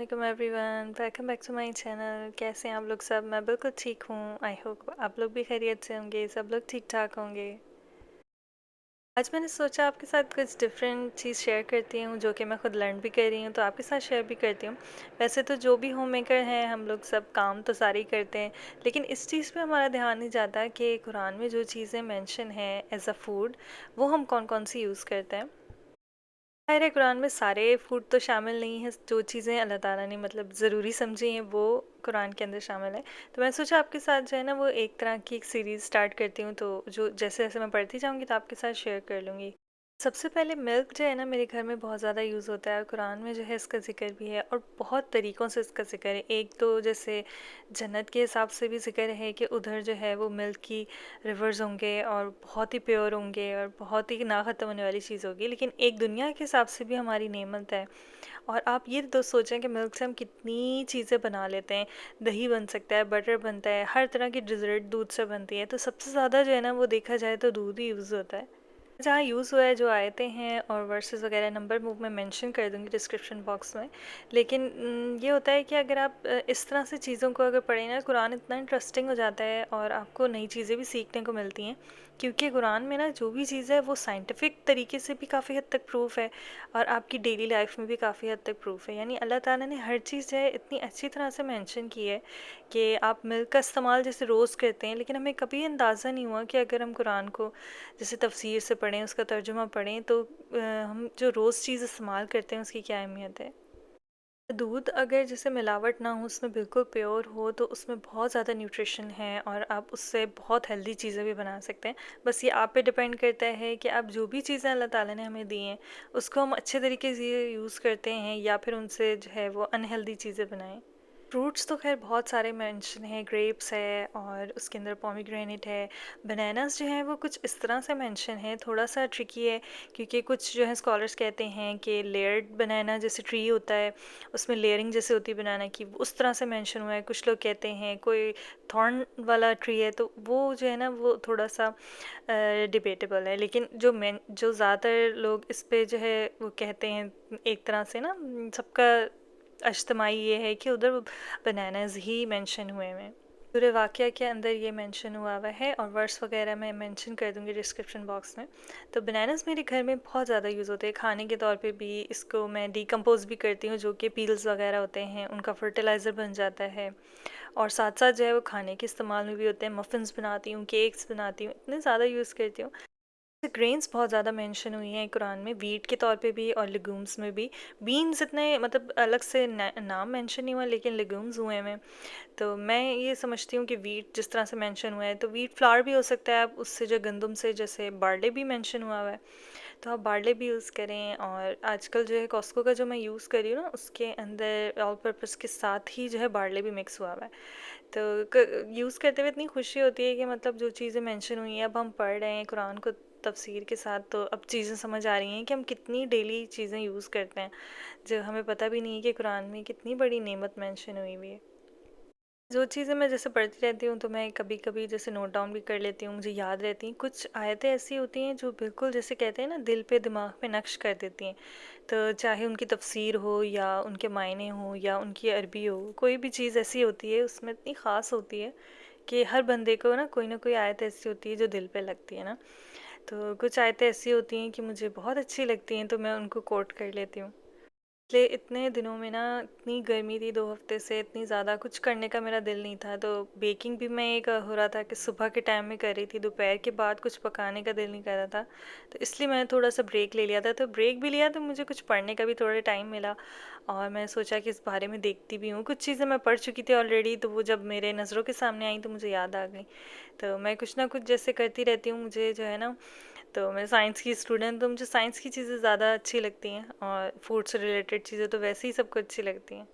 Welcome everyone, welcome back to my channel. कैसे हैं आप लोग सब? मैं बिल्कुल ठीक हूँ। आई होप आप लोग भी खैरियत से होंगे, सब लोग ठीक ठाक होंगे। आज मैंने सोचा आपके साथ कुछ डिफरेंट चीज़ शेयर करती हूँ जो कि मैं खुद लर्न भी कर रही हूँ, तो आपके साथ शेयर भी करती हूँ। वैसे तो जो भी होम मेकर हैं, हम लोग सब काम तो सारे ही करते हैं, लेकिन इस चीज़ पे हमारा ध्यान नहीं जाता कि कुरान में जो चीज़ें मेंशन है एज अ फूड, वो हम कौन कौन सी यूज़ करते हैं। ज़ाहिर है कुरान में सारे फूड तो शामिल नहीं है, जो चीज़ें अल्लाह ताला ने मतलब ज़रूरी समझी हैं वो कुरान के अंदर शामिल है। तो मैं सोचा आपके साथ जो है ना वो एक तरह की एक सीरीज़ स्टार्ट करती हूँ, तो जो जैसे जैसे मैं पढ़ती जाऊँगी तो आपके साथ शेयर कर लूँगी। सबसे पहले मिल्क जो है ना मेरे घर में बहुत ज़्यादा यूज़ होता है, कुरान में जो है इसका ज़िक्र भी है और बहुत तरीक़ों से इसका ज़िक्र है। एक तो जैसे जन्नत के हिसाब से भी ज़िक्र है कि उधर जो है वो मिल्क की रिवर्स होंगे और बहुत ही प्योर होंगे और बहुत ही ना ख़त्म होने वाली चीज़ होगी। लेकिन एक दुनिया के हिसाब से भी हमारी नेमत है। और आप ये तो सोचें कि मिल्क से हम कितनी चीज़ें बना लेते हैं। दही बन सकता है, बटर बनता है, हर तरह की डिज़र्ट दूध से बनती है। तो सबसे ज़्यादा जो है ना वो देखा जाए तो दूध ही यूज़ होता है। जहाँ यूज़ हुआ है, जो आयतें हैं और वर्सेस वगैरह नंबर मैं मेंशन कर दूँगी डिस्क्रिप्शन बॉक्स में। लेकिन ये होता है कि अगर आप इस तरह से चीज़ों को अगर पढ़ें ना, कुरान इतना इंटरेस्टिंग हो जाता है और आपको नई चीज़ें भी सीखने को मिलती हैं। क्योंकि कुरान में ना जो भी चीज़ है वो साइंटिफिक तरीके से भी काफ़ी हद तक प्रूफ है और आपकी डेली लाइफ में भी काफ़ी हद तक प्रूफ है। यानी अल्लाह ताला ने हर चीज़ जो है इतनी अच्छी तरह से मेंशन की है कि आप मिल्क का इस्तेमाल जैसे रोज़ करते हैं, लेकिन हमें कभी अंदाज़ा नहीं हुआ कि अगर हम कुरान को जैसे तफसीर से पढ़ें, उसका तर्जुमा पढ़ें, तो हम जो रोज़ चीज़ इस्तेमाल करते हैं उसकी क्या अहमियत है। दूध अगर जैसे मिलावट ना हो, उसमें बिल्कुल प्योर हो, तो उसमें बहुत ज़्यादा न्यूट्रिशन है और आप उससे बहुत हेल्दी चीज़ें भी बना सकते हैं। बस ये आप पे डिपेंड करता है कि आप जो भी चीज़ें अल्लाह ताला ने हमें दी हैं उसको हम अच्छे तरीके से यूज़ करते हैं या फिर उनसे जो है वो अनहेल्दी चीज़ें बनाएं। फ्रूट्स तो खैर बहुत सारे मेंशन हैं, ग्रेप्स है और उसके अंदर पोमीग्रेनेट है। बनानास जो है वो कुछ इस तरह से मेंशन है, थोड़ा सा ट्रिकी है, क्योंकि कुछ जो है स्कॉलर्स कहते हैं कि लेयर्ड बनाना जैसे ट्री होता है, उसमें लेयरिंग जैसे होती है बनाना की, उस तरह से मेंशन हुआ है। कुछ लोग कहते हैं कोई थॉर्न वाला ट्री है, तो वो जो है ना वो थोड़ा सा डिबेटेबल है। लेकिन जो ज़्यादातर लोग इस पे जो है वो कहते हैं, एक तरह से ना सबका अज्तमाही ये है कि उधर बनानाज ही मेंशन हुए हैं। पूरे वाक़या के अंदर ये मेंशन हुआ है और वर्स वगैरह मैं मेंशन कर दूँगी डिस्क्रिप्शन बॉक्स में। तो बनानास मेरे घर में बहुत ज़्यादा यूज़ होते हैं खाने के तौर पे भी। इसको मैं डिकम्पोज़ भी करती हूँ, जो कि पील्स वगैरह होते हैं उनका फर्टिलाइज़र बन जाता है। और साथ साथ जो है वो खाने के इस्तेमाल में भी होते हैं। मफ़िन्स बनाती हूँ, केक्स बनाती हूँ, इतने ज़्यादा यूज़ करती हूँ। ग्रेन्स बहुत ज़्यादा मेंशन हुई हैं कुरान में, वीट के तौर पे भी और लेगूम्स में भी। बीन्स इतने मतलब अलग से नाम मेंशन नहीं हुआ, लेकिन लेगूम्स हुए हैं। तो मैं ये समझती हूँ कि वीट जिस तरह से मेंशन हुआ है, तो वीट फ्लावर भी हो सकता है। आप उससे जो गंदम से जैसे बारले भी मेंशन हुआ है, तो आप बारले भी यूज़ करें। और आजकल जो है कॉस्को का जो मैं यूज़ कर रही हूँ ना, उसके अंदर ऑल पर्पज़ के साथ ही जो है बारले भी मिक्स हुआ है। तो यूज़ करते हुए इतनी खुशी होती है कि मतलब जो चीज़ें मेंशन हुई हैं, अब हम पढ़ रहे हैं कुरान को तफसीर के साथ, तो अब चीज़ें समझ आ रही हैं कि हम कितनी डेली चीज़ें यूज़ करते हैं, जो हमें पता भी नहीं है कि कुरान में कितनी बड़ी नेमत मेंशन हुई हुई है। जो चीज़ें मैं जैसे पढ़ती रहती हूँ तो मैं कभी कभी जैसे नोट डाउन भी कर लेती हूँ, मुझे याद रहती हैं। कुछ आयतें ऐसी होती हैं जो बिल्कुल जैसे कहते हैं ना, दिल पे दिमाग पे नक्श कर देती हैं। तो चाहे उनकी तफसीर हो या उनके मायने हो या उनकी अरबी हो, कोई भी चीज़ ऐसी होती है उसमें इतनी ख़ास होती है कि हर बंदे को ना कोई आयत ऐसी होती है जो दिल पे लगती है ना। तो कुछ आयतें ऐसी होती हैं कि मुझे बहुत अच्छी लगती हैं, तो मैं उनको कोट कर लेती हूँ। पिछले इतने दिनों में ना इतनी गर्मी थी, 2 हफ्ते से इतनी ज़्यादा कुछ करने का मेरा दिल नहीं था। तो बेकिंग भी मैं एक हो रहा था कि सुबह के टाइम में कर रही थी, दोपहर के बाद कुछ पकाने का दिल नहीं कर रहा था। तो इसलिए मैंने थोड़ा सा ब्रेक ले लिया था। तो ब्रेक भी लिया तो मुझे कुछ पढ़ने का भी थोड़ा टाइम मिला और मैं सोचा कि इस बारे में देखती भी हूँ। कुछ चीज़ें मैं पढ़ चुकी थी ऑलरेडी, तो वो जब मेरे नज़रों के सामने आई तो मुझे याद आ गई। तो मैं कुछ ना कुछ जैसे करती रहती हूँ। मुझे जो है ना, तो मैं साइंस की स्टूडेंट, तो मुझे साइंस की चीज़ें ज़्यादा अच्छी लगती हैं और फूड से रिलेटेड चीज़ें तो वैसे ही सबको अच्छी लगती हैं।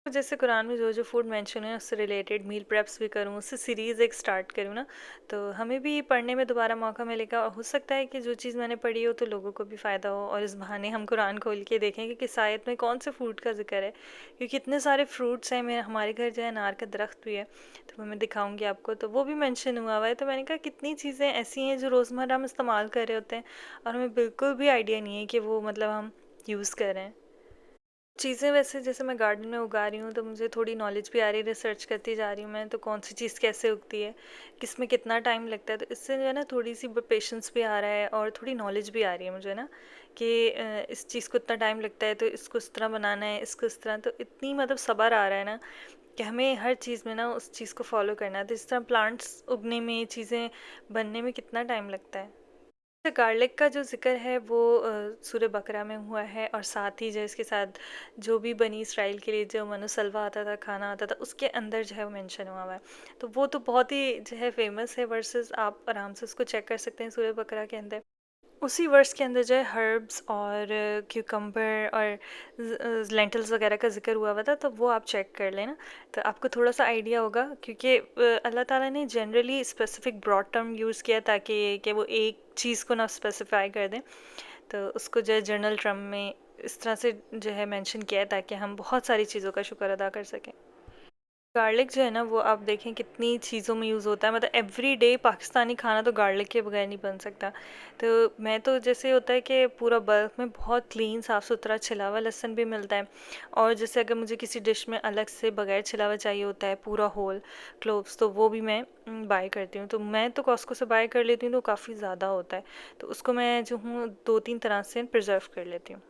तो जैसे कुरान में जो जो फूड मेंशन है उससे रिलेटेड मील प्रेप्स भी करूँ, उससे सीरीज़ एक स्टार्ट करूँ ना, तो हमें भी पढ़ने में दोबारा मौका मिलेगा। और हो सकता है कि जो चीज़ मैंने पढ़ी हो तो लोगों को भी फ़ायदा हो, और इस बहाने हम कुरान खोल के देखें कि किस आयत में कौन से फूड का जिक्र है। क्योंकि इतने सारे फ्रूट्स हैं, मेरे हमारे घर जो है अनार का दरख्त भी है, तो मैं दिखाऊंगी आपको, तो वो भी मेंशन हुआ हुआ है। तो मैंने कहा कितनी चीज़ें ऐसी हैं जो रोज़मर्रा हम इस्तेमाल कर रहे होते हैं और हमें बिल्कुल भी आइडिया नहीं है कि वो मतलब हम यूज़ कर रहे हैं। चीज़ें वैसे जैसे मैं गार्डन में उगा रही हूँ तो मुझे थोड़ी नॉलेज भी आ रही है, रिसर्च करती जा रही हूँ मैं, तो कौन सी चीज़ कैसे उगती है, किसमें कितना टाइम लगता है, तो इससे जो है ना थोड़ी सी पेशेंस भी आ रहा है और थोड़ी नॉलेज भी आ रही है मुझे ना कि इस चीज़ को इतना टाइम लगता है तो इसको इस तरह बनाना है, इसको इस तरह, तो इतनी मतलब सब्र आ रहा है ना कि हमें हर चीज़ में ना उस चीज़ को फॉलो करना है। तो इस तरह प्लांट्स उगने में, चीज़ें बनने में कितना टाइम लगता है। गार्लिक का जो ज़िक्र है वो सूरह बकरा में हुआ है, और साथ ही जो इसके साथ जो भी बनी इसराइल के लिए जो मनुसलवा आता था, खाना आता था, उसके अंदर जो है वो मेंशन हुआ है। तो वो तो बहुत ही जो है फेमस है वर्सेस, आप आराम से उसको चेक कर सकते हैं सूरह बकरा के अंदर। उसी वर्स के अंदर जो है हर्ब्स और क्यूकम्बर और लेंटल्स वगैरह का जिक्र हुआ हुआ था, तो वो आप चेक कर लेना, तो आपको थोड़ा सा आइडिया होगा, क्योंकि अल्लाह ताला ने generally specific broad term use किया ताकि कि वो एक चीज़ को ना स्पेसिफाई कर दें, तो उसको जो है जर्नल टर्म में इस तरह से जो है मेंशन किया है ताकि हम बहुत सारी चीज़ों का शुक्र अदा कर सकें। गार्लिक जो है ना वो आप देखें कितनी चीज़ों में यूज़ होता है, मतलब एवरी डे पाकिस्तानी खाना तो गार्लिक के बगैर नहीं बन सकता। तो मैं तो जैसे होता है कि पूरा बल्क में बहुत क्लीन साफ़ सुथरा छिला हुआ लहसुन भी मिलता है, और जैसे अगर मुझे किसी डिश में अलग से बगैर छिला हुआ चाहिए होता है पूरा होल क्लोव्स, तो वो भी मैं बाय करती हूँ। तो मैं तो कॉस्को से बाय कर लेती हूँ, तो काफ़ी ज़्यादा होता है, तो उसको मैं जो हूँ 2-3 तरह से प्रिजर्व कर लेती हूँ।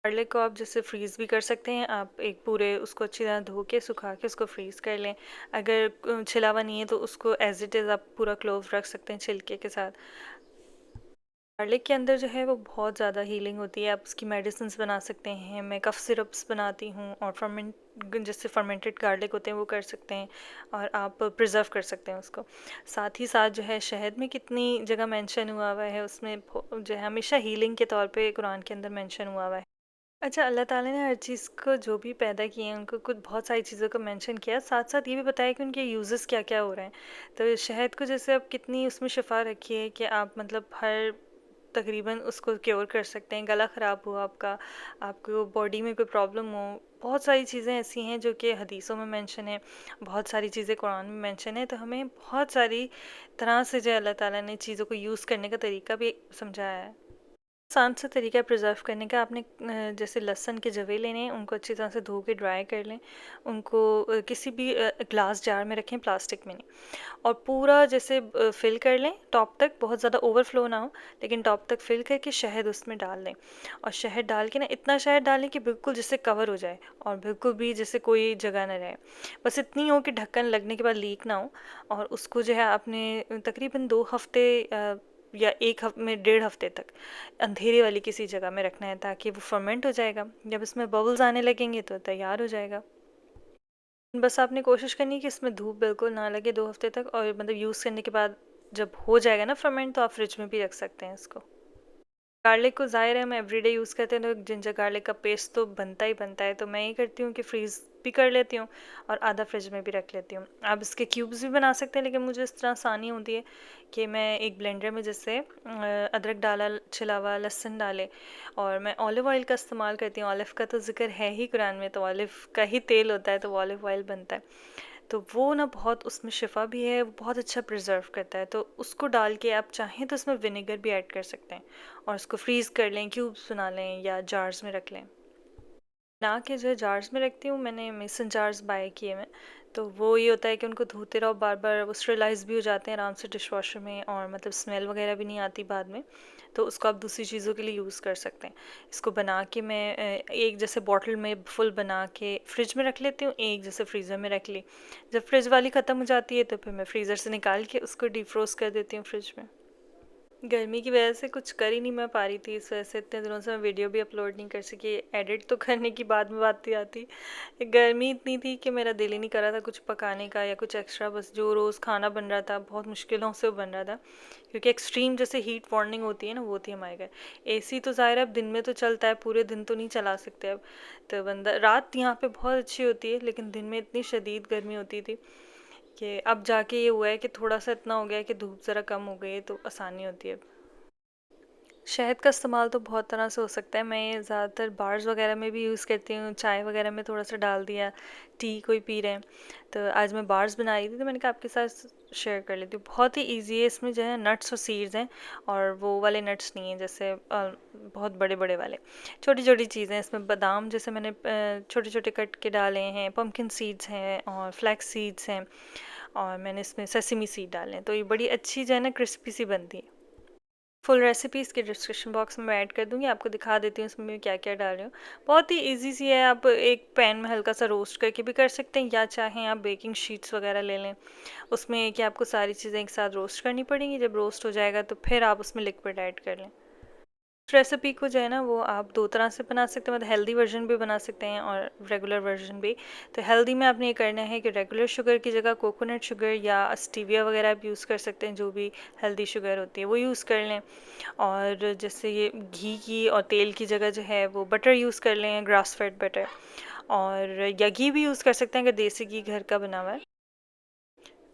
गार्लिक को आप जैसे फ्रीज़ भी कर सकते हैं, आप एक पूरे उसको अच्छी तरह धो के सुखा के उसको फ्रीज़ कर लें। अगर छिला हुआ नहीं है तो उसको एज इट इज़ आप पूरा क्लोव रख सकते हैं छिलके के साथ। गार्लिक के अंदर जो है वो बहुत ज़्यादा हीलिंग होती है, आप उसकी मेडिसिन बना सकते हैं। मैं कफ़ सिरप्स बनाती हूँ, और जैसे फर्मेंटेड गार्लिक होते हैं वो कर सकते हैं, और आप प्रिजर्व कर सकते हैं उसको। साथ ही साथ जो है शहद में कितनी जगह मेंशन हुआ हुआ है, उसमें जो है हमेशा हीलिंग के तौर पे कुरान के अंदर मेंशन हुआ हुआ है। अच्छा, अल्लाह ताला ने हर चीज़ को जो भी पैदा किए हैं उनको कुछ बहुत सारी चीज़ों को मेंशन किया, साथ साथ ये भी बताया कि उनके यूजेस क्या क्या हो रहे हैं। तो शहद को जैसे अब कितनी उसमें शिफा रखी है कि आप मतलब हर तकरीबन उसको क्योर कर सकते हैं, गला ख़राब हो आपका, आपको बॉडी में कोई प्रॉब्लम हो, बहुत सारी चीज़ें ऐसी हैं जो कि हदीसों में मेंशन है, बहुत सारी चीज़ें कुरान में मेंशन है, तो हमें बहुत सारी तरह से जो है अल्लाह ताला ने चीज़ों को यूज़ करने का तरीका भी समझाया है। आसान सा तरीका है प्रिजर्व करने का, आपने जैसे लहसुन के जवे लेने हैं, उनको अच्छी तरह से धो के ड्राई कर लें, उनको किसी भी ग्लास जार में रखें, प्लास्टिक में नहीं, और पूरा जैसे फिल कर लें टॉप तक, बहुत ज़्यादा ओवरफ्लो ना हो, लेकिन टॉप तक फिल करके शहद उसमें डाल दें, और शहद डाल के ना इतना शहद डालें कि बिल्कुल जिससे कवर हो जाए, और बिल्कुल भी जैसे कोई जगह ना रहे, बस इतनी हो कि ढक्कन लगने के बाद लीक ना हो। और उसको जो है आपने तकरीबन 2 हफ्ते या एक हफ्ते में 1.5 हफ्ते तक अंधेरे वाली किसी जगह में रखना है, ताकि वो फर्मेंट हो जाएगा, जब इसमें बबल्स आने लगेंगे तो तैयार हो जाएगा। बस आपने कोशिश करनी है कि इसमें धूप बिल्कुल ना लगे 2 हफ्ते तक, और मतलब यूज़ करने के बाद जब हो जाएगा ना फर्मेंट, तो आप फ्रिज में भी रख सकते हैं इसको। गार्लिक को ज़ाहिर है हम एवरीडे यूज़ करते हैं, तो जिंजर गार्लिक का पेस्ट तो बनता ही बनता है, तो मैं ये करती हूँ कि फ्रीज़ भी कर लेती हूँ और आधा फ्रिज में भी रख लेती हूँ। आप इसके क्यूब्स भी बना सकते हैं, लेकिन मुझे इस तरह आसानी होती है कि मैं एक ब्लेंडर में जैसे अदरक डाला, छिला हुआ लहसुन डाले, और मैं ऑलिव ऑयल का इस्तेमाल करती हूँ। ऑलिव का तो जिक्र है ही कुरान में, तो ऑलिव का ही तेल होता है, तो ऑलिव ऑयल बनता है, तो वो ना बहुत उसमें शिफा भी है, वो बहुत अच्छा प्रिजर्व करता है, तो उसको डाल के आप चाहें तो उसमें विनेगर भी ऐड कर सकते हैं, और उसको फ्रीज़ कर लें, क्यूब्स बना लें या जार्स में रख लें। ना के जो है जार्स में रखती हूँ, मैंने मेसन जार्स बाय किए मैं, तो वो ये होता है कि उनको धोते रहो बार बार, वो स्टरलाइज भी हो जाते हैं आराम से डिश वॉशर में, और मतलब स्मेल वगैरह भी नहीं आती बाद में, तो उसको आप दूसरी चीज़ों के लिए यूज़ कर सकते हैं। इसको बना के मैं एक जैसे बॉटल में फुल बना के फ्रिज में रख लेती हूँ, एक जैसे फ्रीज़र में रख ली, जब फ्रिज वाली ख़त्म हो जाती है तो फिर मैं फ्रीज़र से निकाल के उसको डिफ्रोस्ट कर देती हूँ फ्रिज में। गर्मी की वजह से कुछ कर ही नहीं मैं पा रही थी, इस वजह से इतने दिनों से मैं वीडियो भी अपलोड नहीं कर सकी, एडिट तो करने की बाद में बात ही आती। गर्मी इतनी थी कि मेरा दिल ही नहीं कर रहा था कुछ पकाने का या कुछ एक्स्ट्रा, बस जो रोज़ खाना बन रहा था बहुत मुश्किलों से वो बन रहा था, क्योंकि एक्सट्रीम जैसे हीट वार्निंग होती है ना, वो थी हमारे घर। एसी तो ज़ाहिर है अब दिन में तो चलता है, पूरे दिन तो नहीं चला सकते अब, तो बंदा रात यहाँ पे बहुत अच्छी होती है, लेकिन दिन में इतनी शदीद गर्मी होती थी कि अब जाके ये हुआ है कि थोड़ा सा इतना हो गया है कि धूप ज़रा कम हो गई है, तो आसानी होती है अब। शहद का इस्तेमाल तो बहुत तरह से हो सकता है। मैं ये ज़्यादातर बार्स वगैरह में भी यूज़ करती हूँ, चाय वगैरह में थोड़ा सा डाल दिया, टी कोई पी रहे हैं तो आज मैं बार्स बना रही थी तो मैंने कहा आपके साथ शेयर कर लेती हूँ। बहुत ही इजी है, इसमें जो है नट्स और सीड्स हैं और वो वाले नट्स नहीं हैं जैसे बहुत बड़े बड़े वाले, छोटी छोटी चीज़ें हैं। इसमें बादाम जैसे मैंने छोटे छोटे कट के डाले हैं, पम्पकिन सीड्स हैं और फ्लैक्स सीड्स हैं, और मैंने इसमें सेसमी सीड डाले हैं, तो ये बड़ी अच्छी जो है ना क्रिस्पी सी बनती है। फुल रेसिपी इसके डिस्क्रिप्शन बॉक्स में मैं ऐड कर दूंगी, आपको दिखा देती हूँ इसमें मैं क्या क्या डाल रही हूँ। बहुत ही इजी सी है, आप एक पैन में हल्का सा रोस्ट करके भी कर सकते हैं या चाहें आप बेकिंग शीट्स वगैरह ले लें। उसमें कि आपको सारी चीज़ें एक साथ रोस्ट करनी पड़ेंगी, जब रोस्ट हो जाएगा तो फिर आप उसमें लिक्विड ऐड कर लें। रेसिपी को जो है ना वो आप दो तरह से बना सकते हैं, मतलब हेल्दी वर्जन भी बना सकते हैं और रेगुलर वर्जन भी। तो हेल्दी में आपने ये करना है कि रेगुलर शुगर की जगह कोकोनट शुगर या स्टीविया वगैरह आप यूज़ कर सकते हैं, जो भी हेल्दी शुगर होती है वो यूज़ कर लें। और जैसे ये घी की और तेल की जगह जो है वो बटर यूज़ कर लें, ग्रास फेड बटर, और या घी भी यूज़ कर सकते हैं अगर देसी घी घर का बना हुआ है।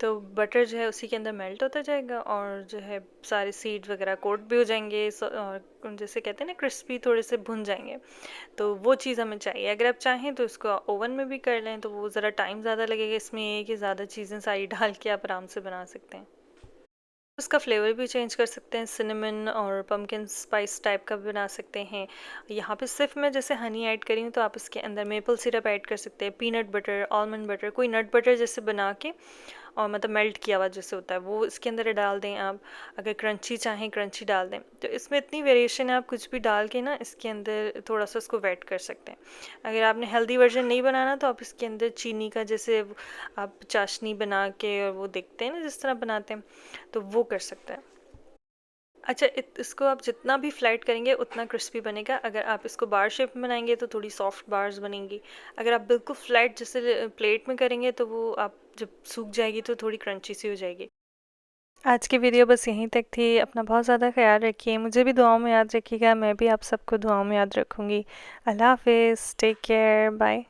तो बटर जो है उसी के अंदर मेल्ट होता जाएगा और जो है सारे सीड्स वगैरह कोट भी हो जाएंगे, और जैसे कहते हैं ना क्रिस्पी थोड़े से भुन जाएंगे। तो वो चीज़ हमें चाहिए। अगर आप चाहें तो इसको ओवन में भी कर लें, तो वो ज़रा टाइम ज़्यादा लगेगा। इसमें ये है कि ज़्यादा चीज़ें सारी डाल के आप आराम से बना सकते हैं। उसका फ्लेवर भी चेंज कर सकते हैं, सिनेमन और पम्पकिन स्पाइस टाइप का भी बना सकते हैं। यहाँ पे सिर्फ मैं जैसे हनी ऐड करी हूँ, तो आप इसके अंदर मेपल सिरप ऐड कर सकते हैं, पीनट बटर, आलमंड बटर, कोई नट बटर जैसे बना के और मतलब मेल्ट किया हुआ जैसे होता है वो इसके अंदर डाल दें आप। अगर क्रंची चाहें क्रंची डाल दें। तो इसमें इतनी वेरिएशन है, आप कुछ भी डाल के ना इसके अंदर थोड़ा सा इसको वेट कर सकते हैं। अगर आपने हेल्दी वर्जन नहीं बनाना तो आप इसके अंदर चीनी का जैसे आप चाशनी बना के और वो देखते हैं ना जिस तरह बनाते हैं, तो वो कर सकते हैं। अच्छा, इसको आप जितना भी फ्लैट करेंगे उतना क्रिस्पी बनेगा। अगर आप इसको बार शेप में बनाएंगे तो थोड़ी सॉफ्ट बार्स बनेंगी। अगर आप बिल्कुल फ्लैट जैसे प्लेट में करेंगे तो वो आप जब सूख जाएगी तो थोड़ी क्रंची सी हो जाएगी। आज की वीडियो बस यहीं तक थी। अपना बहुत ज़्यादा ख्याल रखिए, मुझे भी दुआओं में याद रखिएगा, मैं भी आप सबको दुआओं में याद रखूँगी। अल्लाह हाफिज़, टेक केयर, बाय।